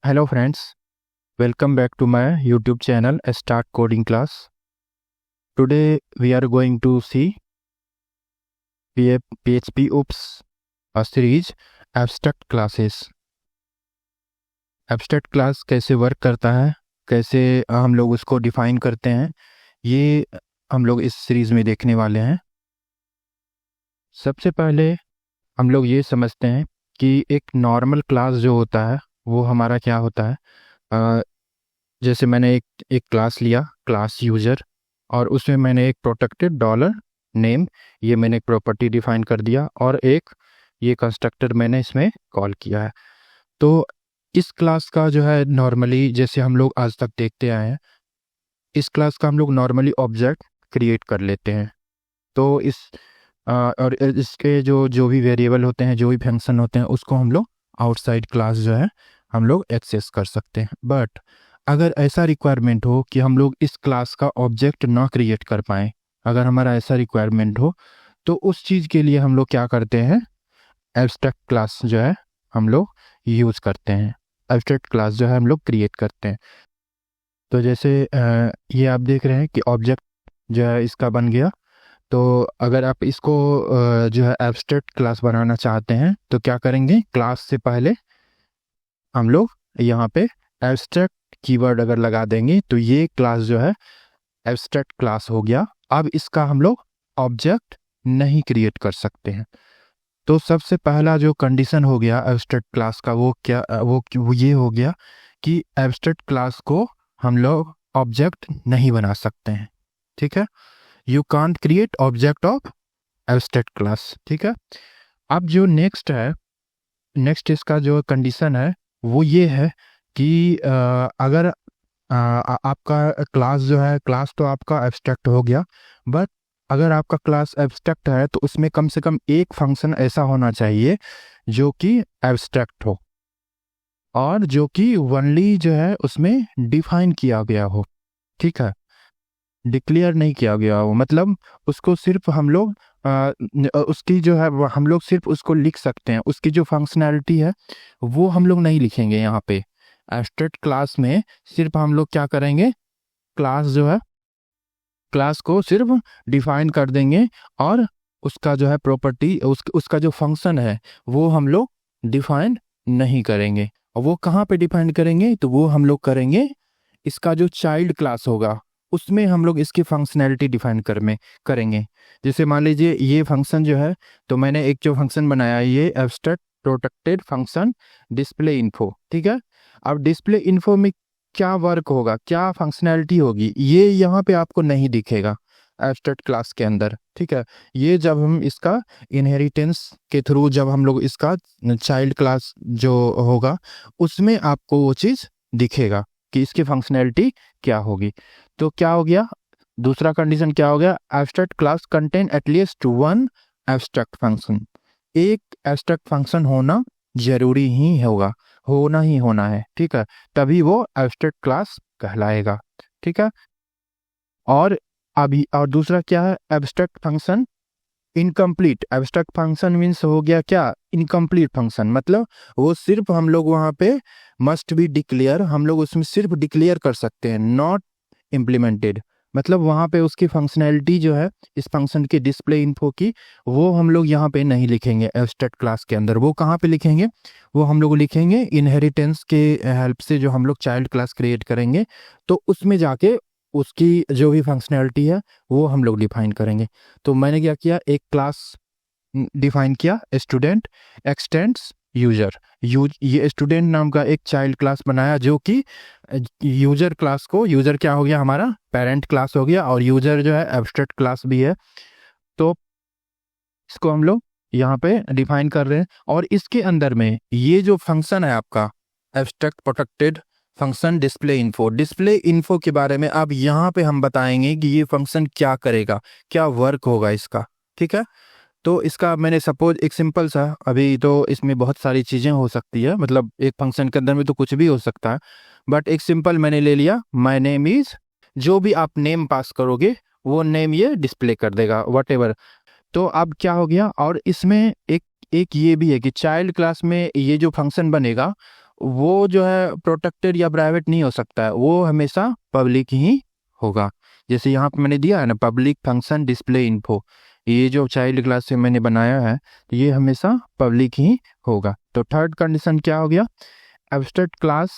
Hello friends, welcome back to my YouTube channel Start Coding Class. Today we are going to see PHP OOPS, a series Abstract Classes. Abstract class कैसे work करता है, कैसे हम लोग उसको define करते हैं, ये हम लोग इस सीरीज में देखने वाले हैं। सबसे पहले हम लोग ये समझते हैं कि एक नॉर्मल क्लास जो होता है वो हमारा क्या होता है। जैसे मैंने एक क्लास लिया, क्लास यूजर, और उसमें मैंने एक प्रोटेक्टेड डॉलर नेम, ये मैंने एक प्रॉपर्टी डिफाइन कर दिया, और एक ये कंस्ट्रक्टर मैंने इसमें कॉल किया है। तो इस क्लास का जो है नॉर्मली, जैसे हम लोग आज तक देखते आए हैं, इस क्लास का हम लोग नॉर्मली ऑब्जेक्ट क्रिएट कर लेते हैं। तो और इसके जो भी वेरिएबल होते हैं, जो भी फंक्शन होते हैं, उसको हम लोग आउटसाइड क्लास जो है हम लोग एक्सेस कर सकते हैं। बट अगर ऐसा रिक्वायरमेंट हो कि हम लोग इस क्लास का ऑब्जेक्ट ना क्रिएट कर पाएँ, अगर हमारा ऐसा रिक्वायरमेंट हो, तो उस चीज़ के लिए हम लोग क्या करते हैं, एब्स्ट्रैक्ट क्लास जो है हम लोग यूज़ करते हैं, एब्स्ट्रैक्ट क्लास जो है हम लोग क्रिएट करते हैं। तो जैसे ये आप देख रहे हैं कि ऑब्जेक्ट जो है इसका बन गया। तो अगर आप इसको जो है एब्स्ट्रैक्ट क्लास बनाना चाहते हैं तो क्या करेंगे, क्लास से पहले हम लोग यहाँ पे एब्स्ट्रैक्ट कीवर्ड अगर लगा देंगे तो ये क्लास जो है एब्स्ट्रैक्ट क्लास हो गया। अब इसका हम लोग ऑब्जेक्ट नहीं क्रिएट कर सकते हैं। तो सबसे पहला जो कंडीशन हो गया एब्स्ट्रैक्ट क्लास का, वो ये हो गया कि एब्स्ट्रैक्ट क्लास को हम लोग ऑब्जेक्ट नहीं बना सकते हैं। ठीक है, you can't create object of abstract class. ठीक है, अब जो नेक्स्ट इसका जो कंडीशन है वो ये है कि अगर आपका क्लास जो है, क्लास तो आपका एब्स्ट्रैक्ट हो गया, बट अगर आपका क्लास एब्स्ट्रैक्ट है तो उसमें कम से कम एक फंक्शन ऐसा होना चाहिए जो कि एब्स्ट्रैक्ट हो और जो कि ओनली जो है उसमें डिफाइन किया गया हो। ठीक है, डिक्लेयर नहीं किया गया हो, मतलब उसको सिर्फ हम लोग उसकी जो है हम लोग सिर्फ उसको लिख सकते हैं, उसकी जो फंक्शनैलिटी है वो हम लोग नहीं लिखेंगे। यहाँ पे एब्स्ट्रैक्ट क्लास में सिर्फ हम लोग क्या करेंगे, क्लास जो है, क्लास को सिर्फ डिफाइन कर देंगे और उसका जो है प्रॉपर्टी, उसका जो फंक्शन है वो हम लोग डिफाइन नहीं करेंगे। और वो कहाँ पे डिफाइन करेंगे, तो वो हम लोग करेंगे इसका जो चाइल्ड क्लास होगा उसमें हम लोग इसकी फंक्शनैलिटी डिफाइन करेंगे। जैसे मान लीजिए ये फंक्शन जो है, तो मैंने एक जो फंक्शन बनाया है ये abstract protected function display info. ठीक है, अब डिस्प्ले इन्फो में क्या वर्क होगा, क्या फंक्शनैलिटी होगी, ये यहाँ पे आपको नहीं दिखेगा एब्स्ट्रैक्ट क्लास के अंदर। ठीक है, ये जब हम इसका इनहेरिटेंस के थ्रू, जब हम लोग इसका चाइल्ड क्लास जो होगा उसमें आपको वो चीज़ दिखेगा कि इसकी फंक्शनैलिटी क्या होगी। तो क्या हो गया, दूसरा कंडीशन क्या हो गया, abstract class contain at least one abstract function. एक एब्स्ट्रैक्ट फंक्शन होना जरूरी ही होगा, होना ही होना है। ठीक है, तभी वो एब्स्ट्रैक्ट क्लास कहलाएगा। ठीक है, और दूसरा क्या है, abstract function incomplete. Abstract function means हो गया क्या, इनकम्प्लीट फंक्शन, मतलब वो सिर्फ हम लोग वहाँ पे मस्ट बी डिक्लेयर, हम लोग उसमें सिर्फ डिक्लेयर कर सकते हैं, नॉट इम्प्लीमेंटेड। मतलब वहाँ पे उसकी फंक्शनैलिटी जो है इस फंक्शन की डिस्प्ले इन्फो की, वो हम लोग यहाँ पे नहीं लिखेंगे एब्स्ट्रैक्ट क्लास के अंदर। वो कहाँ पे लिखेंगे, वो हम लोग लिखेंगे इनहेरिटेंस के हेल्प से, जो हम लोग चाइल्ड क्लास क्रिएट करेंगे तो उसमें जाके उसकी जो भी फंक्शनैलिटी है वो हम लोग डिफाइन करेंगे। तो मैंने क्या किया, एक क्लास डिफाइन किया, स्टूडेंट एक्सटेंड्स यूजर। ये स्टूडेंट नाम का एक चाइल्ड क्लास बनाया जो कि यूजर क्लास को, यूजर क्या हो गया, हमारा पेरेंट क्लास हो गया, और यूजर जो है एब्स्ट्रैक्ट क्लास भी है। तो इसको हम लोग यहाँ पे डिफाइन कर रहे हैं, और इसके अंदर में ये जो फंक्शन है आपका abstract protected function display info के बारे में अब यहाँ पे हम बताएंगे कि ये फंक्शन क्या करेगा, क्या वर्क होगा इसका। ठीक है, तो इसका मैंने सपोज एक सिंपल सा, अभी तो इसमें बहुत सारी चीज़ें हो सकती है, मतलब एक फंक्शन के अंदर में तो कुछ भी हो सकता है, बट एक सिंपल मैंने ले लिया, माय नेम इज़, जो भी आप नेम पास करोगे वो नेम ये डिस्प्ले कर देगा, वट। तो अब क्या हो गया, और इसमें एक ये भी है कि चाइल्ड क्लास में ये जो फंक्शन बनेगा वो जो है प्रोटेक्टेड या प्राइवेट नहीं हो सकता है, वो हमेशा पब्लिक ही होगा। जैसे यहाँ पे मैंने दिया है ना, पब्लिक फंक्शन डिस्प्ले इन्फो, ये जो चाइल्ड क्लास से मैंने बनाया है तो ये हमेशा पब्लिक ही होगा। तो थर्ड कंडीशन क्या हो गया, abstract class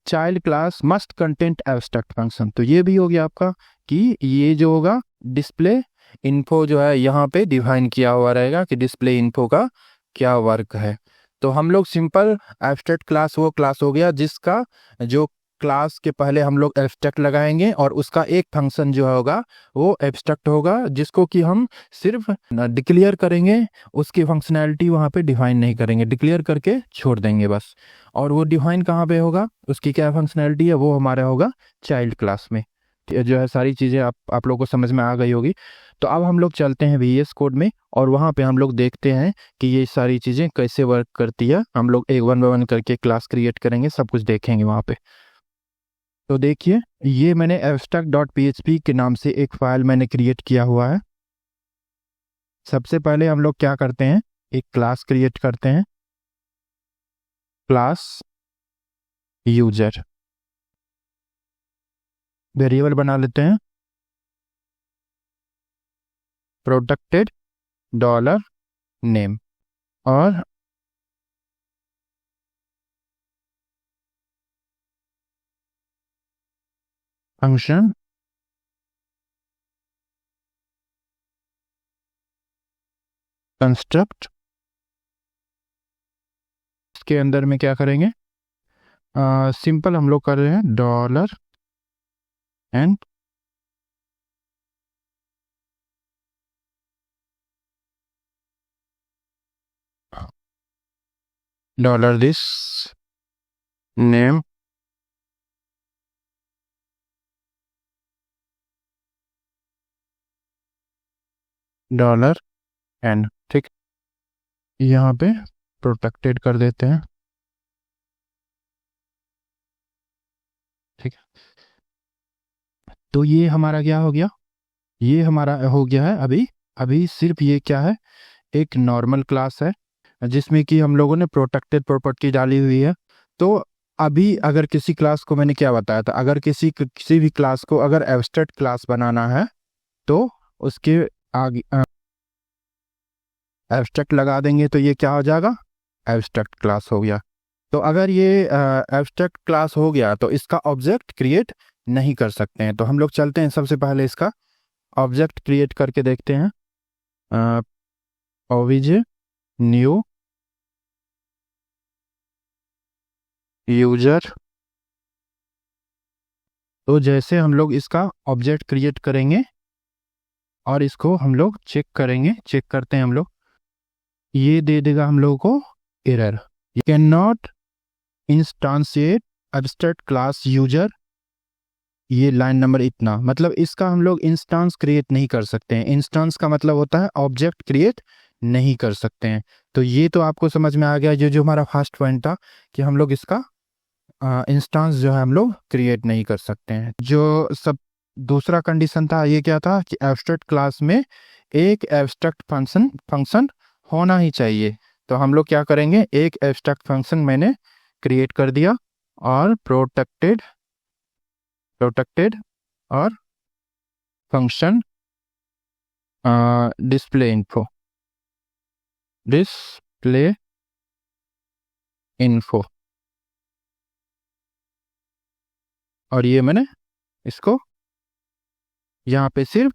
child class must content abstract function. तो ये भी हो गया आपका कि ये जो होगा डिस्प्ले इन्फो जो है यहाँ पे डिफाइन किया हुआ रहेगा कि डिस्प्ले इन्फो का क्या वर्क है। तो हम लोग सिंपल एब्स्ट्रैक्ट क्लास वो क्लास हो गया जिसका जो क्लास के पहले हम लोग एब्स्ट्रैक्ट लगाएंगे और उसका एक फंक्शन जो होगा वो एब्स्ट्रैक्ट होगा, जिसको कि हम सिर्फ डिक्लेयर करेंगे, उसकी फंक्शनैलिटी वहाँ पे डिफाइन नहीं करेंगे, डिक्लेयर करके छोड़ देंगे बस। और वो डिफाइन कहाँ पे होगा, उसकी क्या फंक्शनैलिटी है, वो हमारा होगा चाइल्ड क्लास में। ये जो है सारी चीज़ें आप लोगों को समझ में आ गई होगी। तो अब हम लोग चलते हैं VS कोड में और वहाँ पे हम लोग देखते हैं कि ये सारी चीज़ें कैसे वर्क करती है। हम लोग एक 1 बाय 1 करके क्लास क्रिएट करेंगे, सब कुछ देखेंगे वहाँ पे। तो देखिए, ये मैंने abstract.php के नाम से एक फाइल मैंने क्रिएट किया हुआ है। सबसे पहले हम लोग क्या करते हैं, एक क्लास क्रिएट करते हैं, क्लास यूजर, वेरिएबल बना लेते हैं प्रोटेक्टेड $नेम और फंक्शन कंस्ट्रक्ट। इसके अंदर में क्या करेंगे, सिंपल हम लोग कर रहे हैं dollar and dollar this name dollar and, ठीक। यहाँ पे प्रोटेक्टेड कर देते हैं, ठीक है। तो ये हमारा क्या हो गया, ये हमारा हो गया है अभी। अभी सिर्फ ये क्या है, एक नॉर्मल क्लास है जिसमें कि हम लोगों ने प्रोटेक्टेड प्रॉपर्टी डाली हुई है। तो अभी अगर किसी क्लास को, मैंने क्या बताया था, अगर किसी भी क्लास को अगर एब्स्ट्रैक्ट क्लास बनाना है तो उसके आगे एब्स्ट्रैक्ट लगा देंगे तो ये क्या हो जाएगा, एब्स्ट्रैक्ट क्लास हो गया। तो अगर ये एब्स्ट्रैक्ट क्लास हो गया तो इसका ऑब्जेक्ट क्रिएट नहीं कर सकते हैं। तो हम लोग चलते हैं, सबसे पहले इसका ऑब्जेक्ट क्रिएट करके देखते हैं। OBJ new user. तो जैसे हम लोग इसका ऑब्जेक्ट क्रिएट करेंगे और इसको हम लोग चेक करेंगे, चेक करते हैं हम लोग, ये दे देगा हम लोगों को error, you cannot instantiate abstract class user. ये लाइन नंबर इतना, मतलब इसका हम लोग इंस्टांस क्रिएट नहीं कर सकते हैं। इंस्टांस का मतलब होता है ऑब्जेक्ट क्रिएट नहीं कर सकते हैं। तो ये तो आपको समझ में आ गया, जो जो हमारा फर्स्ट पॉइंट था कि हम लोग इसका इंस्टांस जो है हम लोग क्रिएट नहीं कर सकते हैं। जो सब दूसरा कंडीशन था ये क्या था कि एब्स्ट्रैक्ट क्लास में एक एब्स्ट्रैक्ट फंक्शन होना ही चाहिए। तो हम लोग क्या करेंगे, एक एब्स्ट्रैक्ट फंक्शन मैंने क्रिएट कर दिया और प्रोटेक्टेड और फंक्शन डिस्प्ले इन्फो, और ये मैंने इसको यहाँ पे सिर्फ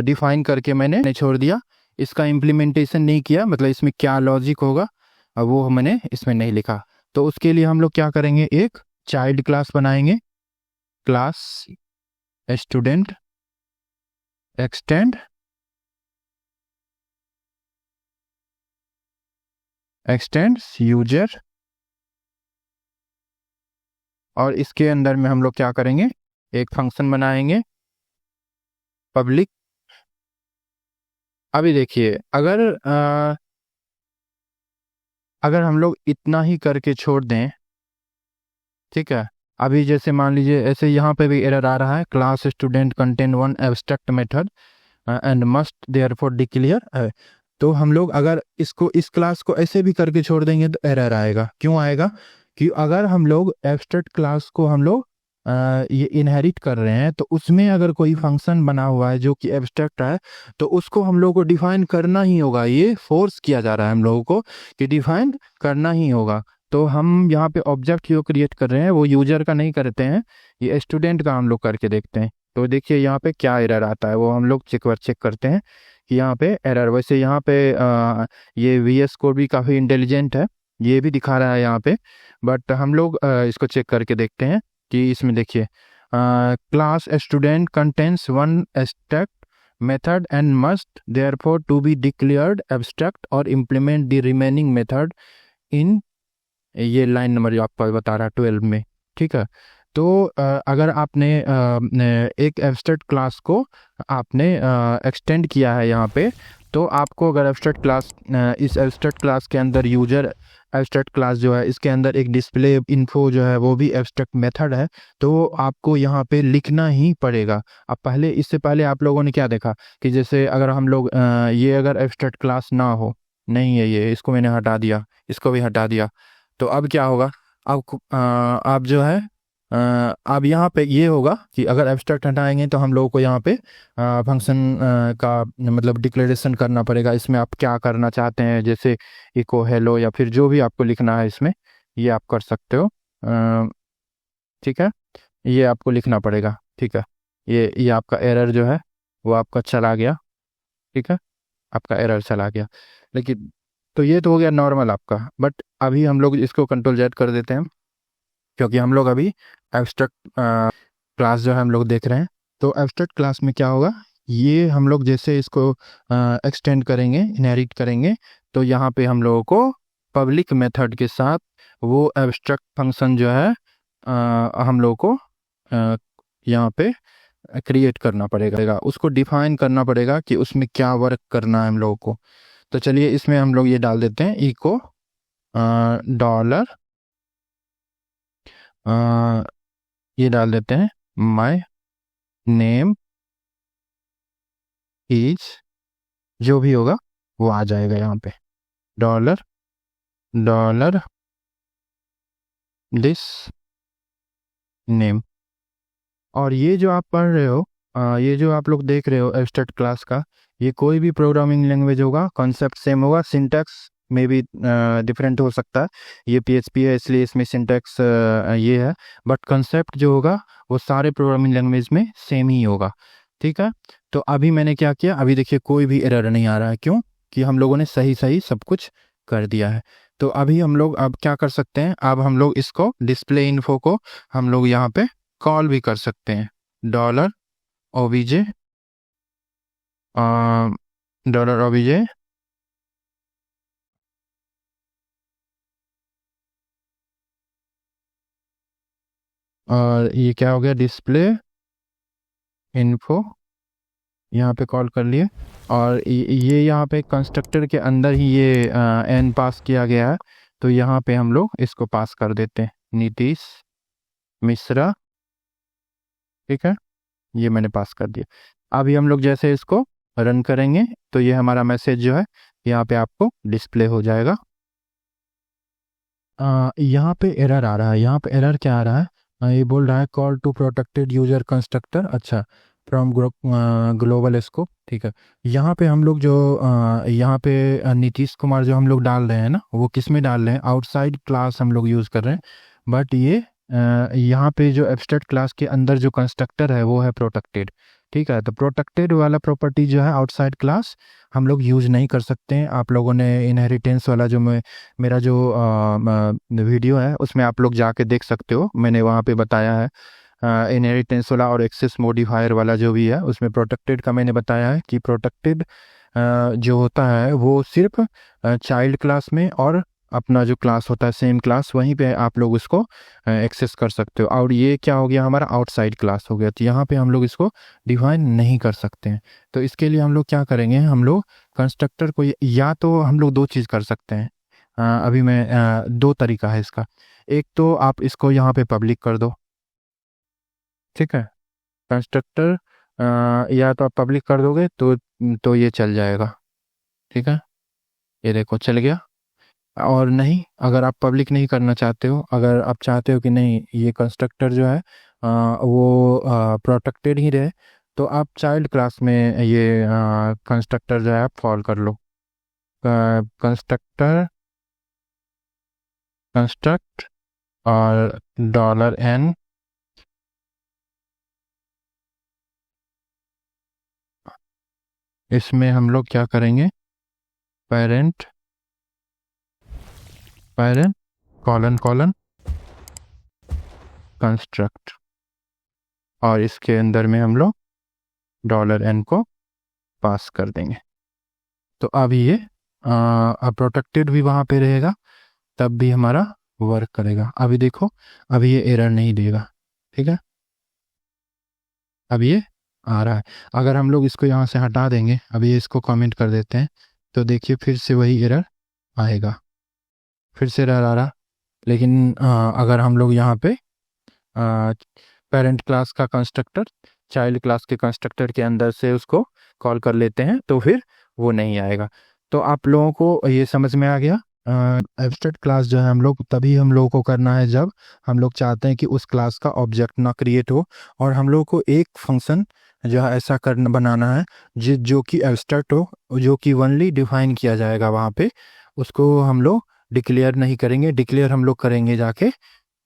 डिफाइन करके मैंने छोड़ दिया, इसका इम्प्लीमेंटेशन नहीं किया, मतलब इसमें क्या लॉजिक होगा वो मैंने इसमें नहीं लिखा। तो उसके लिए हम लोग क्या करेंगे, एक चाइल्ड क्लास बनाएंगे, क्लास स्टूडेंट एक्सटेंड्स यूजर, और इसके अंदर में हम लोग क्या करेंगे, एक फंक्शन बनाएंगे पब्लिक। अभी देखिए, अगर हम लोग इतना ही करके छोड़ दें, ठीक है, अभी जैसे मान लीजिए ऐसे यहाँ पे भी एरर आ रहा है, class student contain one abstract method and must therefore declare. तो हम लोग अगर इसको इस क्लास को ऐसे भी करके छोड़ देंगे तो एरर आएगा। क्यों आएगा? कि अगर हम लोग एब्स्ट्रैक्ट क्लास को हम लोग ये इनहेरिट कर रहे हैं, तो उसमें अगर कोई फंक्शन बना हुआ है जो कि एब्स्ट्रैक्ट है, तो उसको हम लोग को डिफाइन करना ही होगा। ये फोर्स किया जा रहा है हम लोगों को कि डिफाइन करना ही होगा। तो हम यहाँ पे ऑब्जेक्ट जो क्रिएट कर रहे हैं वो यूजर का नहीं करते हैं, ये स्टूडेंट का हम लोग करके देखते हैं। तो देखिए यहाँ पे क्या एरर आता है वो हम लोग चेक करते हैं कि यहाँ पे एरर। वैसे यहाँ पे ये VS कोड भी काफ़ी इंटेलिजेंट है, ये भी दिखा रहा है यहाँ पे, बट हम लोग इसको चेक करके देखते हैं कि इसमें देखिए class student contains one abstract method and must therefore to be declared abstract और implement the remaining method in, ये लाइन नंबर जो आपको बता रहा है 12 में। ठीक है, तो अगर आपने एक एब्स्ट्रैक्ट क्लास को आपने एक्सटेंड किया है यहाँ पे, तो आपको अगर एब्स्ट्रैक्ट क्लास इस एब्स्ट्रैक्ट क्लास के अंदर यूजर एब्स्ट्रैक्ट क्लास जो है इसके अंदर एक डिस्प्ले इन्फो जो है वो भी एब्स्ट्रैक्ट मेथड है, तो आपको यहाँ पे लिखना ही पड़ेगा। अब पहले, इससे पहले आप लोगों ने क्या देखा कि जैसे अगर हम लोग ये अगर एब्स्ट्रैक्ट क्लास ना हो, नहीं है ये, इसको मैंने हटा दिया, इसको भी हटा दिया, तो अब क्या होगा? अब जो है अब यहाँ पे ये होगा कि अगर एब्स्ट्रैक्ट हटाएंगे तो हम लोगों को यहाँ पे फंक्शन का मतलब डिक्लेरेशन करना पड़ेगा। इसमें आप क्या करना चाहते हैं, जैसे इको हेलो या फिर जो भी आपको लिखना है इसमें, ये आप कर सकते हो। ठीक है, ये आपको लिखना पड़ेगा। ठीक है, ये आपका एरर जो है वो आपका चला गया। ठीक है, आपका एरर चला गया। लेकिन तो ये तो हो गया नॉर्मल आपका, बट अभी हम लोग इसको कंट्रोल जेड कर देते हैं, क्योंकि हम लोग अभी एब्स्ट्रैक्ट क्लास जो है हम लोग देख रहे हैं। तो एब्स्ट्रैक्ट क्लास में क्या होगा, ये हम लोग जैसे इसको एक्सटेंड करेंगे, इनहेरिट करेंगे, तो यहाँ पे हम लोगों को पब्लिक मेथड के साथ वो एब्स्ट्रैक्ट फंक्शन जो है हम लोगों को यहाँ पे क्रिएट करना पड़ेगा, उसको डिफाइन करना पड़ेगा कि उसमें क्या वर्क करना है हम लोगों को। तो चलिए इसमें हम लोग ये डाल देते हैं, इको डॉलर, ये डाल देते हैं माय नेम इज, जो भी होगा वो आ जाएगा यहाँ पे, डॉलर डॉलर दिस नेम। और ये जो आप पढ़ रहे हो, ये जो आप लोग देख रहे हो एब्स्ट्रैक्ट क्लास का, ये कोई भी प्रोग्रामिंग लैंग्वेज होगा, कॉन्सेप्ट सेम होगा, सिंटैक्स में भी डिफरेंट हो सकता है। ये PHP है इसलिए इसमें सिंटैक्स ये है, बट कंसेप्ट जो होगा वो सारे प्रोग्रामिंग लैंग्वेज में सेम ही होगा। ठीक है, तो अभी मैंने क्या किया, अभी देखिए कोई भी एरर नहीं आ रहा है। क्यों? कि हम लोगों ने सही सही सब कुछ कर दिया है। तो अभी हम लोग अब क्या कर सकते हैं, अब हम लोग इसको डिस्प्ले इन्फो को हम लोग यहाँ पे कॉल भी कर सकते हैं, डॉलर ओबीजे, डॉलर ओबीजे, और ये क्या हो गया, डिस्प्ले इन्फो, यहाँ पे कॉल कर लिए। और ये यहाँ पे कंस्ट्रक्टर के अंदर ही ये एन पास किया गया है, तो यहाँ पे हम लोग इसको पास कर देते हैं, नीतीश मिश्रा। ठीक है, ये मैंने पास कर दिया। अभी हम लोग जैसे इसको रन करेंगे तो ये हमारा मैसेज जो है यहाँ पे आपको डिस्प्ले हो जाएगा। यहाँ पे एरर आ रहा है, यहाँ पे एरर क्या आ रहा है, ये बोल रहा है call to protected user constructor, अच्छा फ्रॉम ग्लोबल स्कोप। ठीक है, यहाँ पे हम लोग जो यहाँ पे नीतीश कुमार जो हम लोग डाल रहे हैं ना, वो किस में डाल रहे हैं, आउटसाइड क्लास हम लोग यूज़ कर रहे हैं, बट ये यहाँ पे जो एब्स्ट्रैक्ट क्लास के अंदर जो कंस्ट्रक्टर है वो है प्रोटेक्टेड। ठीक है, तो प्रोटेक्टेड वाला प्रॉपर्टी जो है आउटसाइड क्लास हम लोग यूज़ नहीं कर सकते हैं। आप लोगों ने इनहेरिटेंस वाला जो मेरा जो वीडियो है उसमें आप लोग जाके देख सकते हो, मैंने वहाँ पे बताया है इनहेरिटेंस वाला और एक्सेस मॉडिफायर वाला जो भी है उसमें प्रोटेक्टेड का मैंने बताया है कि प्रोटेक्टेड जो होता है वो सिर्फ चाइल्ड क्लास में और अपना जो क्लास होता है सेम क्लास, वहीं पे आप लोग उसको एक्सेस कर सकते हो। और ये क्या हो गया, हमारा आउटसाइड क्लास हो गया, तो यहाँ पे हम लोग इसको डिफाइन नहीं कर सकते हैं। तो इसके लिए हम लोग क्या करेंगे, हम लोग कंस्ट्रक्टर को या तो हम लोग दो चीज़ कर सकते हैं। अभी मैं दो तरीका है इसका। एक तो आप इसको यहाँ पे पब्लिक कर दो, ठीक है, कंस्ट्रक्टर या तो आप पब्लिक कर दोगे तो ये चल जाएगा। ठीक है, ये देखो चल गया। और नहीं, अगर आप पब्लिक नहीं करना चाहते हो, अगर आप चाहते हो कि नहीं ये कंस्ट्रक्टर जो है वो प्रोटेक्टेड ही रहे, तो आप चाइल्ड क्लास में ये कंस्ट्रक्टर जो है आप कॉल कर लो। कंस्ट्रक्टर कंस्ट्रक्ट और $n, इसमें हम लोग क्या करेंगे, parent parent colon colon construct, और इसके अंदर में हम लोग $n को पास कर देंगे। तो अब ये अब प्रोटेक्टेड भी वहाँ पे रहेगा, तब भी हमारा वर्क करेगा। अभी देखो, अभी ये एरर नहीं देगा, ठीक है। अब ये आ रहा है। अगर हम लोग इसको यहाँ से हटा देंगे, अभी इसको कमेंट कर देते हैं, तो देखिए फिर से वही एरर आएगा, फिर से एरर आ रहा। लेकिन अगर हम लोग यहाँ पे पेरेंट क्लास का कंस्ट्रक्टर चाइल्ड क्लास के कंस्ट्रक्टर के अंदर से उसको कॉल कर लेते हैं, तो फिर वो नहीं आएगा। तो आप लोगों को ये समझ में आ गया। एब्स्ट्रैक्ट क्लास जो है हम लोगों को करना है जब हम लोग चाहते हैं कि उस क्लास का ऑब्जेक्ट ना क्रिएट हो, और हम लोग को एक फंक्शन जो है ऐसा करना बनाना है जो कि एब्स्ट्रैक्ट हो, जो कि ओनली डिफाइन किया जाएगा वहाँ पे, उसको हम लोग डिक्लेयर नहीं करेंगे। डिक्लेयर हम लोग करेंगे जाके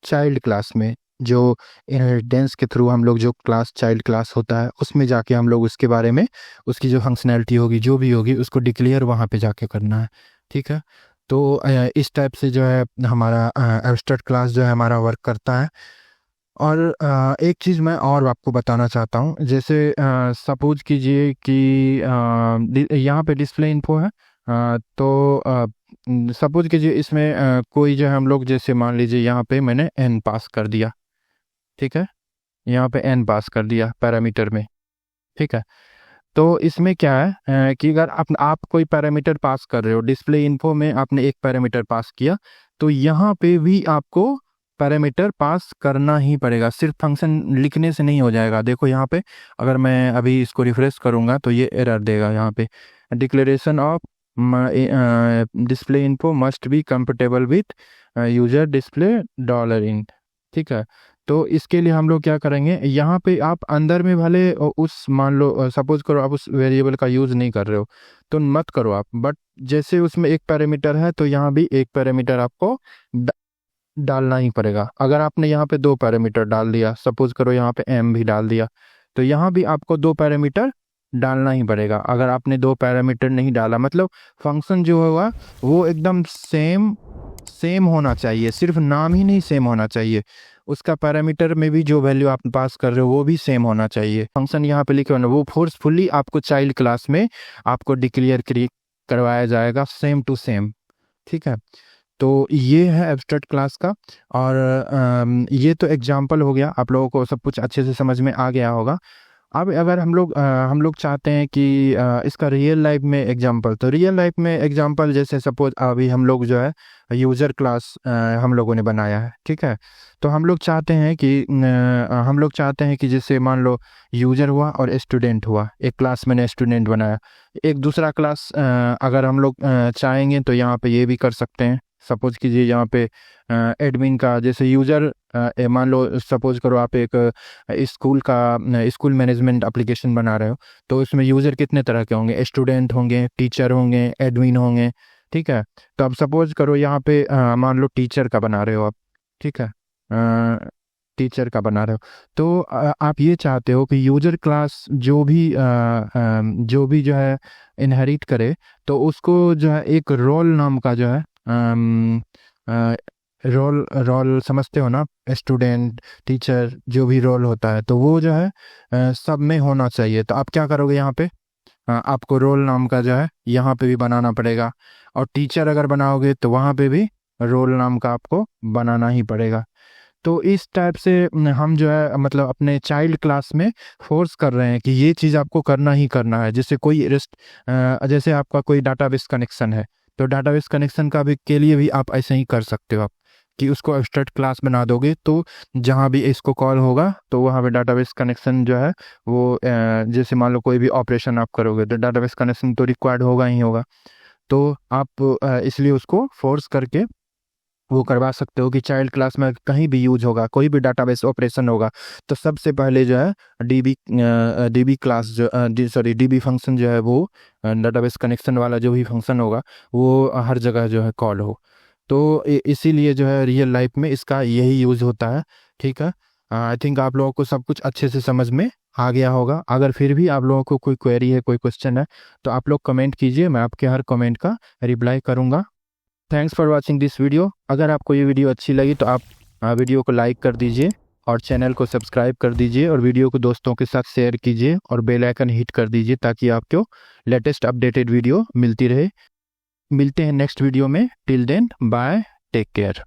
चाइल्ड क्लास में, जो इनहेरिटेंस के थ्रू हम लोग जो क्लास चाइल्ड क्लास होता है उसमें जाके हम लोग उसके बारे में, उसकी जो फंक्शनैलिटी होगी जो भी होगी उसको डिक्लेयर वहाँ पे जाके करना है, ठीक है। तो इस टाइप से जो है हमारा एब्स्ट्रैक्ट क्लास जो है हमारा वर्क करता है। और एक चीज़ मैं और आपको बताना चाहता हूँ, जैसे सपोज कीजिए कि यहाँ पे डिस्प्ले इन्फो है, तो सपोज कीजिए इसमें कोई जो है हम लोग, जैसे मान लीजिए यहाँ पे मैंने n पास कर दिया, ठीक है, यहाँ पे n पास कर दिया पैरामीटर में, ठीक है। तो इसमें क्या है कि अगर आप कोई पैरामीटर पास कर रहे हो, डिस्प्ले इन्फो में आपने एक पैरामीटर पास किया, तो यहाँ पे भी आपको पैरामीटर पास करना ही पड़ेगा, सिर्फ फंक्शन लिखने से नहीं हो जाएगा। देखो यहाँ पे अगर मैं अभी इसको रिफ्रेश करूँगा तो ये एरर देगा यहाँ पे, declaration of display info must be compatible with user display $इन, ठीक है। तो इसके लिए हम लोग क्या करेंगे, यहाँ पे आप अंदर में भले उस मान लो सपोज करो आप उस वेरिएबल का यूज़ नहीं कर रहे हो तो मत करो आप, बट जैसे उसमें एक पैरामीटर है तो यहाँ भी एक पैरामीटर आपको डालना ही पड़ेगा। अगर आपने यहाँ पे दो पैरामीटर डाल दिया, सपोज करो यहाँ पे m भी डाल दिया, तो यहाँ भी आपको दो पैरामीटर डालना ही पड़ेगा। अगर आपने दो पैरामीटर नहीं डाला, मतलब फंक्शन जो होगा वो एकदम सेम होना चाहिए, सिर्फ नाम ही नहीं सेम होना चाहिए, उसका पैरामीटर में भी जो वैल्यू आप पास कर रहे हो वो भी सेम होना चाहिए। फंक्शन यहाँ पे लिखे हो ना, वो फोर्सफुली आपको चाइल्ड क्लास में आपको डिक्लेयर करवाया जाएगा सेम टू सेम, ठीक है। तो ये है एब्स्ट्रैक्ट क्लास का। और ये तो एग्जाम्पल हो गया, आप लोगों को सब कुछ अच्छे से समझ में आ गया होगा। अब अगर हम लोग चाहते हैं कि इसका रियल लाइफ में एग्जांपल, तो रियल लाइफ में एग्जांपल जैसे सपोज अभी हम लोग जो है यूज़र क्लास हम लोगों ने बनाया है, ठीक है। तो हम लोग चाहते हैं कि जैसे मान लो यूज़र हुआ और स्टूडेंट हुआ, एक क्लास मैंने स्टूडेंट बनाया, एक दूसरा क्लास अगर हम लोग चाहेंगे तो यहाँ पे ये भी कर सकते हैं। सपोज कीजिए यहाँ पे एडमिन का, जैसे यूज़र मान लो सपोज करो आप एक स्कूल मैनेजमेंट एप्लीकेशन बना रहे हो, तो उसमें यूज़र कितने तरह के होंगे, स्टूडेंट होंगे, टीचर होंगे, एडमिन होंगे, ठीक है। तो अब सपोज करो यहाँ पे मान लो टीचर का बना रहे हो आप, ठीक है, टीचर का बना रहे हो, तो आप ये चाहते हो कि यूज़र क्लास जो भी जो है इनहेरिट करे, तो उसको जो है एक रोल नाम का जो है रोल रोल समझते हो ना, स्टूडेंट टीचर जो भी रोल होता है, तो वो जो है सब में होना चाहिए। तो आप क्या करोगे यहाँ पे, आपको रोल नाम का जो है यहाँ पे भी बनाना पड़ेगा, और टीचर अगर बनाओगे तो वहाँ पे भी रोल नाम का आपको बनाना ही पड़ेगा। तो इस टाइप से हम जो है मतलब अपने चाइल्ड क्लास में फोर्स कर रहे हैं कि ये चीज़ आपको करना ही करना है। जैसे आपका कोई डाटाबेस कनेक्शन है, तो डाटाबेस कनेक्शन का भी के लिए भी आप ऐसे ही कर सकते हो, आप कि उसको एब्स्ट्रैक्ट क्लास बना दोगे, तो जहाँ भी इसको कॉल होगा तो वहाँ पे डाटाबेस कनेक्शन जो है वो जैसे मान लो कोई भी ऑपरेशन आप करोगे तो डाटाबेस कनेक्शन तो रिक्वायर्ड होगा ही होगा। तो आप इसलिए उसको फोर्स करके वो करवा सकते हो कि चाइल्ड क्लास में कहीं भी यूज होगा, कोई भी डाटाबेस ऑपरेशन होगा, तो सबसे पहले जो है डीबी क्लास जो डीबी फंक्शन जो है वो डाटाबेस कनेक्शन वाला जो भी फंक्शन होगा वो हर जगह जो है कॉल हो। तो इसीलिए जो है रियल लाइफ में इसका यही यूज होता है। ठीक है, आई थिंक आप लोगों को सब कुछ अच्छे से समझ में आ गया होगा। अगर फिर भी आप लोगों को कोई क्वेरी है, कोई क्वेश्चन है, तो आप लोग कमेंट कीजिए, मैं आपके हर कमेंट का रिप्लाई करूँगा। Thanks for watching this video. अगर आपको ये वीडियो अच्छी लगी तो आप वीडियो को लाइक कर दीजिए और चैनल को सब्सक्राइब कर दीजिए और वीडियो को दोस्तों के साथ शेयर कीजिए और बेल आइकन हिट कर दीजिए ताकि आपको लेटेस्ट अपडेटेड वीडियो मिलती रहे। मिलते हैं नेक्स्ट वीडियो में। Till then bye, take care.